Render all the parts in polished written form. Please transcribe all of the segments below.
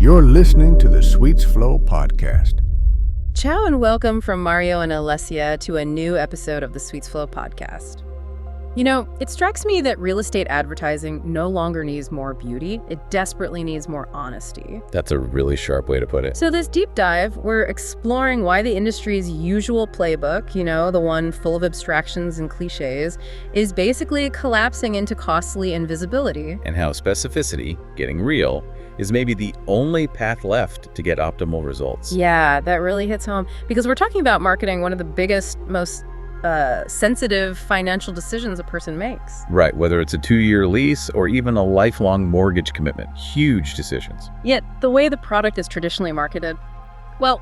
You're listening to the SuitesFlow podcast. Ciao and welcome from Mario and Alessia to a new episode of the SuitesFlow podcast. You know, it strikes me that real estate advertising no longer needs more beauty. It desperately needs more honesty. That's a really sharp way to put it. So this deep dive, we're exploring why the industry's usual playbook, the one full of abstractions and cliches, is basically collapsing into costly invisibility. And how specificity, getting real, is maybe the only path left to get optimal results. Yeah, that really hits home. Because we're talking about marketing, one of the biggest, most sensitive financial decisions a person makes. Right, whether it's a 2-year lease or even a lifelong mortgage commitment. Huge decisions. Yet, the way the product is traditionally marketed, well,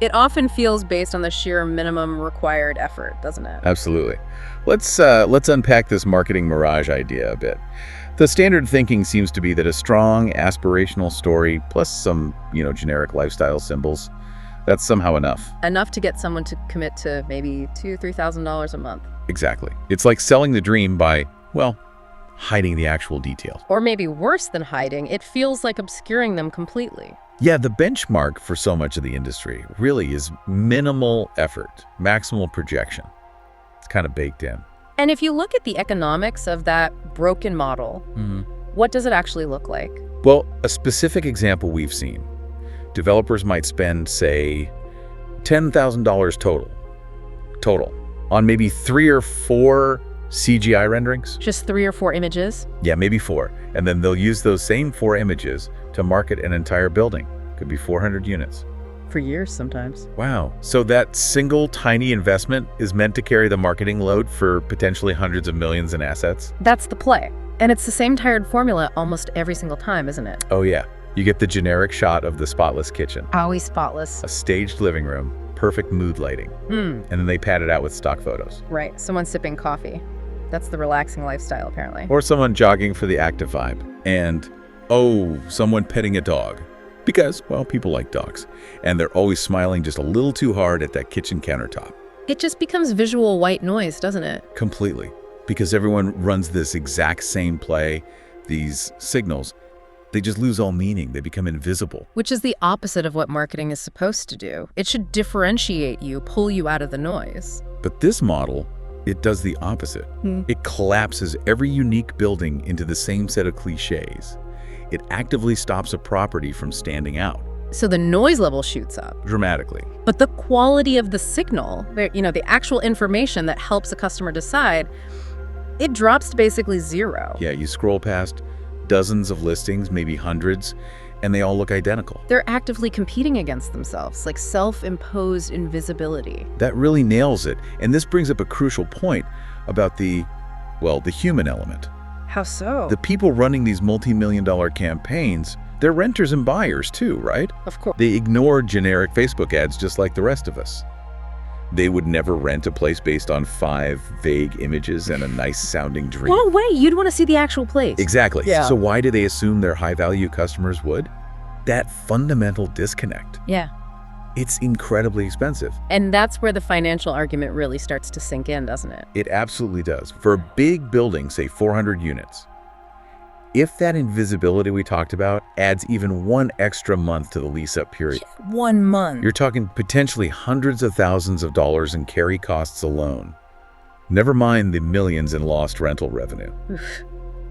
it often feels based on the sheer minimum required effort, doesn't it? Absolutely. Let's unpack this marketing mirage idea a bit. The standard thinking seems to be that a strong, aspirational story, plus some, generic lifestyle symbols, that's somehow enough. Enough to get someone to commit to maybe $2,000 to $3,000 a month. Exactly. It's like selling the dream by, hiding the actual details. Or maybe worse than hiding, it feels like obscuring them completely. Yeah, the benchmark for so much of the industry really is minimal effort, maximal projection. It's kind of baked in. And if you look at the economics of that broken model, what does it actually look like? Well, a specific example we've seen. Developers might spend, say, $10,000 total on maybe 3 or 4 CGI renderings. Just 3 or 4 images? Yeah, maybe 4. And then they'll use those same 4 images to market an entire building. Could be 400 units. For years sometimes. Wow. So that single tiny investment is meant to carry the marketing load for potentially hundreds of millions in assets? That's the play. And it's the same tired formula almost every single time, isn't it? Oh yeah. You get the generic shot of the spotless kitchen. Always spotless. A staged living room, perfect mood lighting. And then they pad it out with stock photos. Right. Someone sipping coffee. That's the relaxing lifestyle, apparently. Or someone jogging for the active vibe. And, someone petting a dog. Because, people like dogs. And they're always smiling just a little too hard at that kitchen countertop. It just becomes visual white noise, doesn't it? Completely. Because everyone runs this exact same play, these signals. They just lose all meaning. They become invisible. Which is the opposite of what marketing is supposed to do. It should differentiate you, pull you out of the noise. But this model, it does the opposite. It collapses every unique building into the same set of cliches. It actively stops a property from standing out. So the noise level shoots up. Dramatically. But the quality of the signal, the actual information that helps a customer decide, it drops to basically 0. Yeah, you scroll past dozens of listings, maybe hundreds, and they all look identical. They're actively competing against themselves, like self-imposed invisibility. That really nails it. And this brings up a crucial point about the human element. How so? The people running these multi-million-dollar campaigns, they're renters and buyers too, right? Of course. They ignore generic Facebook ads just like the rest of us. They would never rent a place based on 5 vague images and a nice-sounding dream. No way, you'd want to see the actual place. Exactly. Yeah. So why do they assume their high-value customers would? That fundamental disconnect. Yeah. It's incredibly expensive. And that's where the financial argument really starts to sink in, doesn't it? It absolutely does. For a big building, say 400 units, if that invisibility we talked about adds even 1 extra month to the lease-up period, 1 month. you're talking potentially hundreds of thousands of dollars in carry costs alone. Never mind the millions in lost rental revenue.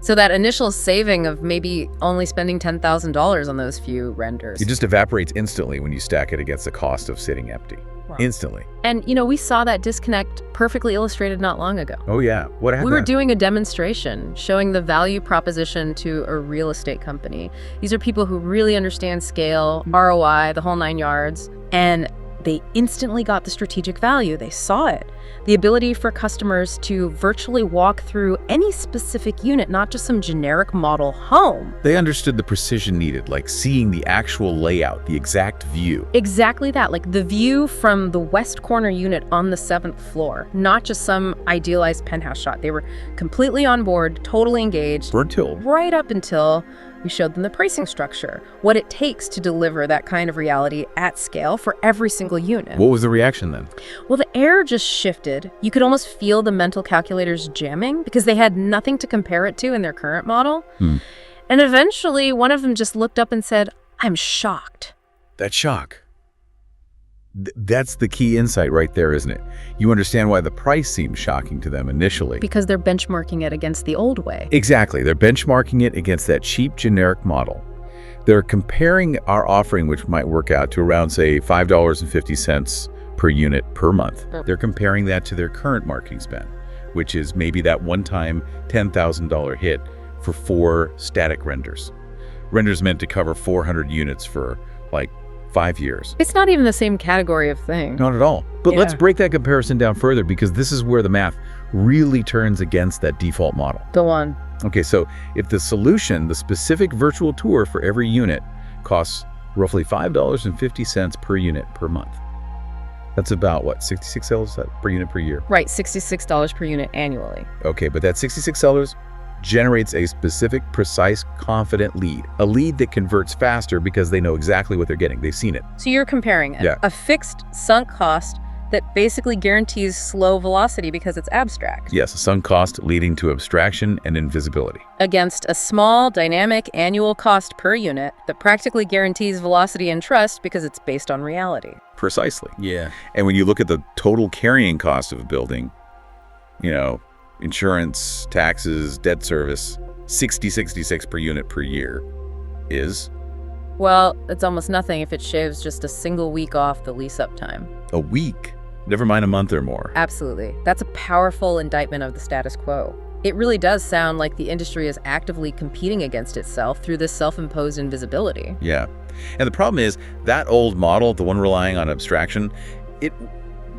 So that initial saving of maybe only spending $10,000 on those few renders. It just evaporates instantly when you stack it against the cost of sitting empty. Wow. Instantly. And, we saw that disconnect perfectly illustrated not long ago. Oh, yeah. What happened? We were doing a demonstration showing the value proposition to a real estate company. These are people who really understand scale, ROI, the whole 9 yards, and they instantly got the strategic value. They saw it. The ability for customers to virtually walk through any specific unit, not just some generic model home. They understood the precision needed, like seeing the actual layout, the exact view. Exactly that, like the view from the west corner unit on the 7th floor, not just some idealized penthouse shot. They were completely on board, totally engaged. Right up until we showed them the pricing structure, what it takes to deliver that kind of reality at scale for every single unit. What was the reaction then? Well, the air just shifted. You could almost feel the mental calculators jamming because they had nothing to compare it to in their current model. And eventually, one of them just looked up and said, I'm shocked. That shock. That's the key insight right there, isn't it? You understand why the price seems shocking to them initially. Because they're benchmarking it against the old way. Exactly. They're benchmarking it against that cheap generic model. They're comparing our offering, which might work out to around, say, $5.50 per unit per month. They're comparing that to their current marketing spend, which is maybe that one-time $10,000 hit for 4 static renders. Renders meant to cover 400 units for, like, 5 years. It's not even the same category of thing. Not at all. But Yeah. let's break that comparison down further, because this is where the math really turns against that default model. Go on. Okay, so if the solution, the specific virtual tour for every unit, costs roughly $5.50 per unit per month, that's about, what, $66 per unit per year? Right, $66 per unit annually. Okay, but that $66 generates a specific, precise, confident lead. A lead that converts faster because they know exactly what they're getting. They've seen it. So you're comparing Yeah. a fixed sunk cost that basically guarantees slow velocity because it's abstract Yes, a sunk cost leading to abstraction and invisibility. against a small, dynamic annual cost per unit that practically guarantees velocity and trust because it's based on reality. Precisely. Yeah. And when you look at the total carrying cost of a building, insurance, taxes, debt service, $66 per unit per year is Well, it's almost nothing if it shaves just a single week off the lease-up time. a week, never mind a month or more. Absolutely. That's a powerful indictment of the status quo. It really does sound like the industry is actively competing against itself through this self-imposed invisibility. Yeah. And the problem is that old model, the one relying on abstraction, it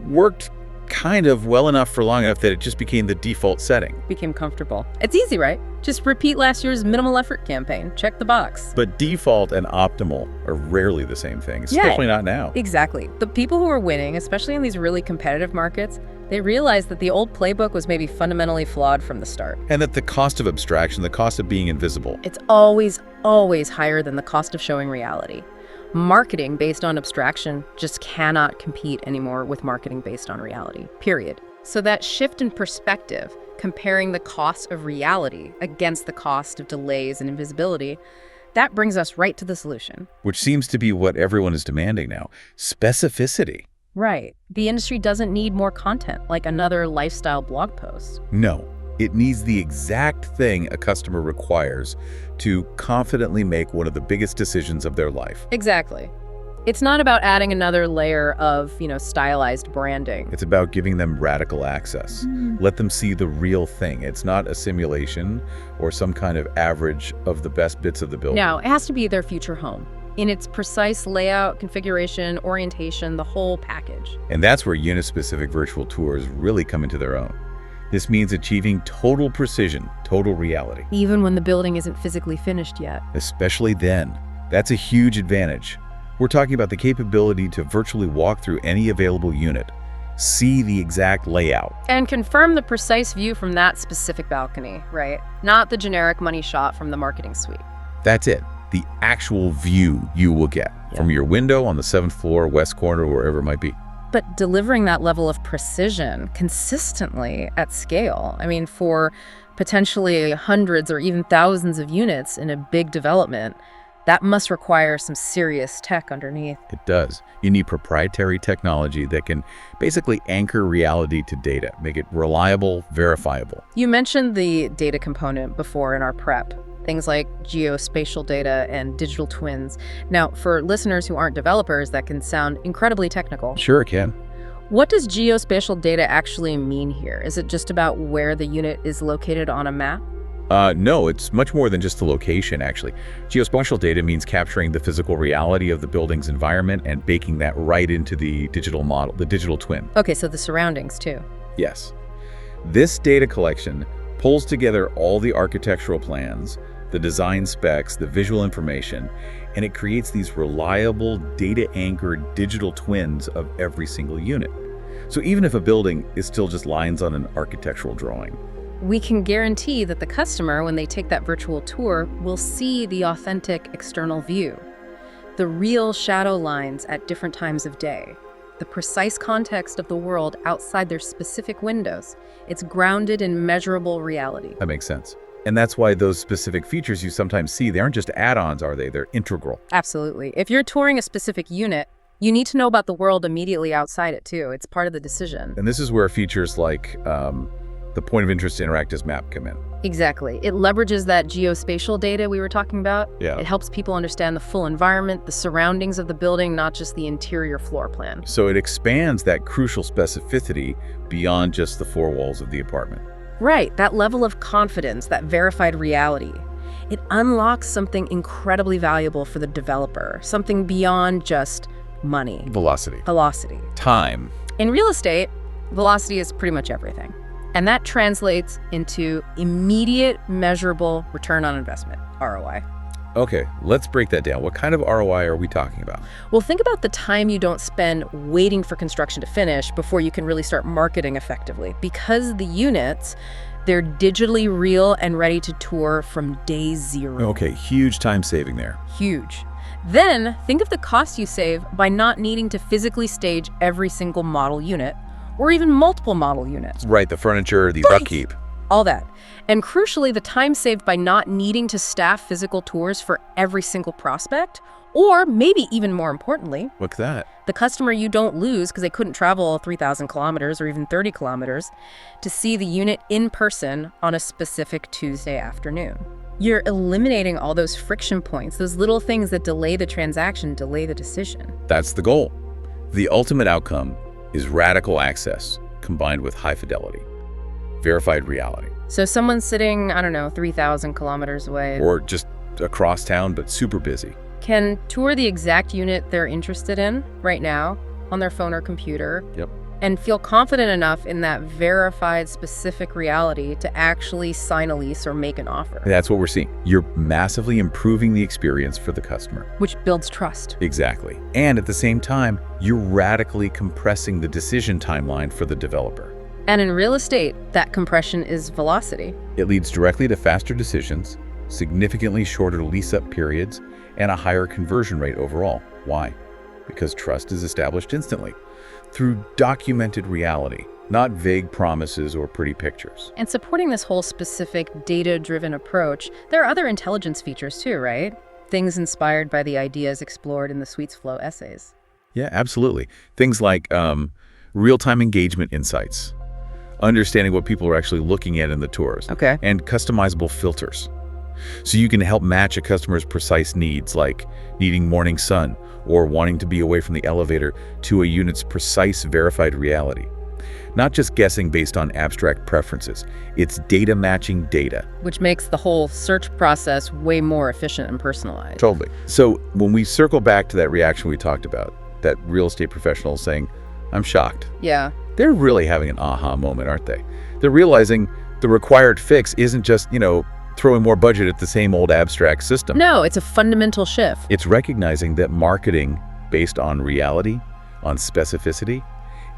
worked kind of well enough for long enough that it just became the default setting. Became comfortable. It's easy, right? Just repeat last year's minimal effort campaign. Check the box. But default and optimal are rarely the same thing, especially not now. Exactly. The people who are winning, especially in these really competitive markets, they realize that the old playbook was maybe fundamentally flawed from the start. And that the cost of abstraction, the cost of being invisible, It's always, always higher than the cost of showing reality. Marketing based on abstraction just cannot compete anymore with marketing based on reality, period. So that shift in perspective, comparing the cost of reality against the cost of delays and invisibility, that brings us right to the solution. which seems to be what everyone is demanding now, specificity. Right. The industry doesn't need more content, like another lifestyle blog post. No, it needs the exact thing a customer requires to confidently make one of the biggest decisions of their life. Exactly. It's not about adding another layer of, stylized branding. It's about giving them radical access. Let them see the real thing. It's not a simulation or some kind of average of the best bits of the building. No, it has to be their future home. In its precise layout, configuration, orientation, the whole package. And that's where unit-specific virtual tours really come into their own. This means achieving total precision, total reality. Even when the building isn't physically finished yet. Especially then. That's a huge advantage. We're talking about the capability to virtually walk through any available unit, see the exact layout. And confirm the precise view from that specific balcony, right? Not the generic money shot from the marketing suite. That's it. The actual view you will get from your window on the 7th floor, west corner, wherever it might be. But delivering that level of precision consistently at scale, for potentially hundreds or even thousands of units in a big development, that must require some serious tech underneath. It does. You need proprietary technology that can basically anchor reality to data, make it reliable, verifiable. You mentioned the data component before in our prep, things like geospatial data and digital twins. Now, for listeners who aren't developers, that can sound incredibly technical. Sure it can. What does geospatial data actually mean here? Is it just about where the unit is located on a map? No, it's much more than just the location, actually. Geospatial data means capturing the physical reality of the building's environment and baking that right into the digital model, the digital twin. Okay, so the surroundings too. Yes. This data collection pulls together all the architectural plans, the design specs, the visual information, and it creates these reliable, data-anchored digital twins of every single unit. So even if a building is still just lines on an architectural drawing, We can guarantee that the customer, when they take that virtual tour, will see the authentic external view, the real shadow lines at different times of day, the precise context of the world outside their specific windows. It's grounded in measurable reality. that makes sense. And that's why those specific features you sometimes see, they aren't just add-ons, are they? They're integral. Absolutely. If you're touring a specific unit, you need to know about the world immediately outside it, too. It's part of the decision. And this is where features like the point of interest to interact as map come in. Exactly. It leverages that geospatial data we were talking about. Yeah. It helps people understand the full environment, the surroundings of the building, not just the interior floor plan. So it expands that crucial specificity beyond just the four walls of the apartment. Right. That level of confidence, that verified reality. It unlocks something incredibly valuable for the developer, something beyond just money. Velocity. Time. In real estate, velocity is pretty much everything. And that translates into immediate, measurable return on investment, ROI. Okay, let's break that down. What kind of ROI are we talking about? Well, think about the time you don't spend waiting for construction to finish before you can really start marketing effectively. Because the units, they're digitally real and ready to tour from day zero. Okay, huge time saving there. Huge. Then, think of the cost you save by not needing to physically stage every single model unit, or even multiple model units. Right, the furniture, the upkeep. All that. And crucially, the time saved by not needing to staff physical tours for every single prospect, or maybe even more importantly, What's that? the customer you don't lose because they couldn't travel 3,000 kilometers or even 30 kilometers to see the unit in person on a specific Tuesday afternoon. You're eliminating all those friction points, those little things that delay the transaction, delay the decision. That's the goal. The ultimate outcome is radical access combined with high fidelity, verified reality. So someone's sitting, 3,000 kilometers away, Or just across town, but super busy. can tour the exact unit they're interested in right now on their phone or computer. Yep. And feel confident enough in that verified specific reality to actually sign a lease or make an offer. That's what we're seeing. You're massively improving the experience for the customer. Which builds trust. Exactly. And at the same time, you're radically compressing the decision timeline for the developer. And in real estate, that compression is velocity. It leads directly to faster decisions, significantly shorter lease-up periods, and a higher conversion rate overall. Why? Because trust is established instantly, through documented reality, not vague promises or pretty pictures. And supporting this whole specific data-driven approach, there are other intelligence features too, right? Things inspired by the ideas explored in the SuitesFlow essays. Yeah, absolutely. Things like real-time engagement insights, understanding what people are actually looking at in the tours, Okay. and customizable filters. So you can help match a customer's precise needs, like needing morning sun or wanting to be away from the elevator, to a unit's precise verified reality. Not just guessing based on abstract preferences, it's data matching data. Which makes the whole search process way more efficient and personalized. Totally. So when we circle back to that reaction we talked about, that real estate professional saying, "I'm shocked," Yeah. they're really having an aha moment, aren't they? They're realizing the required fix isn't just, throwing more budget at the same old abstract system. No, it's a fundamental shift. It's recognizing that marketing based on reality, on specificity,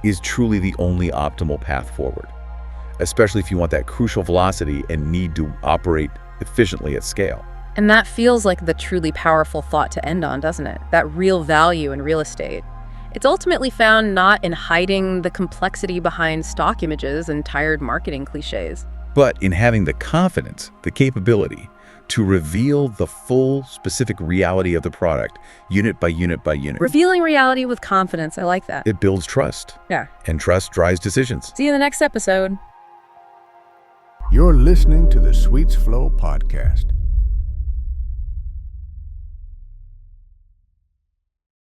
is truly the only optimal path forward, especially if you want that crucial velocity and need to operate efficiently at scale. And that feels like the truly powerful thought to end on, doesn't it? That real value in real estate. It's ultimately found not in hiding the complexity behind stock images and tired marketing cliches, but in having the confidence, the capability to reveal the full specific reality of the product, unit by unit by unit. Revealing reality with confidence. I like that. It builds trust. Yeah. And trust drives decisions. See you in the next episode. You're listening to the SuitesFlow podcast.